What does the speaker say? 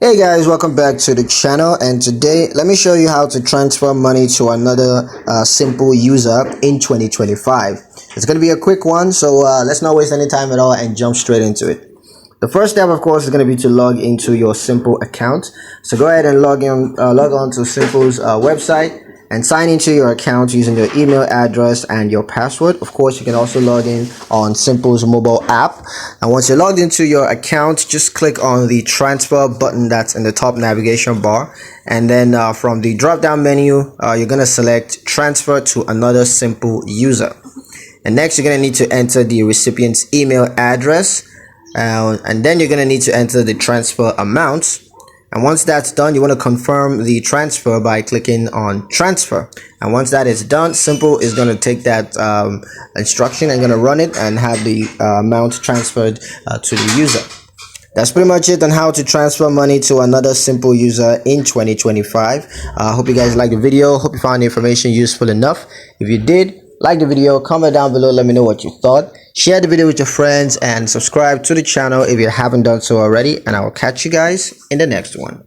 Hey guys, welcome back to the channel, and today let me show you how to transfer money to another simple user in 2025. It's going to be a quick one, so let's not waste any time at all and jump straight into it. The first step, of course, is going to be to log into your Simple account. So go ahead and log on to Simple's website and sign into your account using your email address and your password. Of course, you can also log in on Simple's mobile app. And once you're logged into your account, just click on the transfer button that's in the top navigation bar. And then from the drop down menu, you're going to select transfer to another Simple user. And next, you're going to need to enter the recipient's email address. And then you're going to need to enter the transfer amount. And once that's done, you want to confirm the transfer by clicking on transfer. And once that is done, Simple is going to take that instruction and going to run it and have the amount transferred to the user. That's pretty much it on how to transfer money to another Simple user in 2025. I hope you guys liked the video. Hope you found the information useful enough. If you did, like the video, comment down below, let me know what you thought. Share the video with your friends and subscribe to the channel if you haven't done so already, and I will catch you guys in the next one.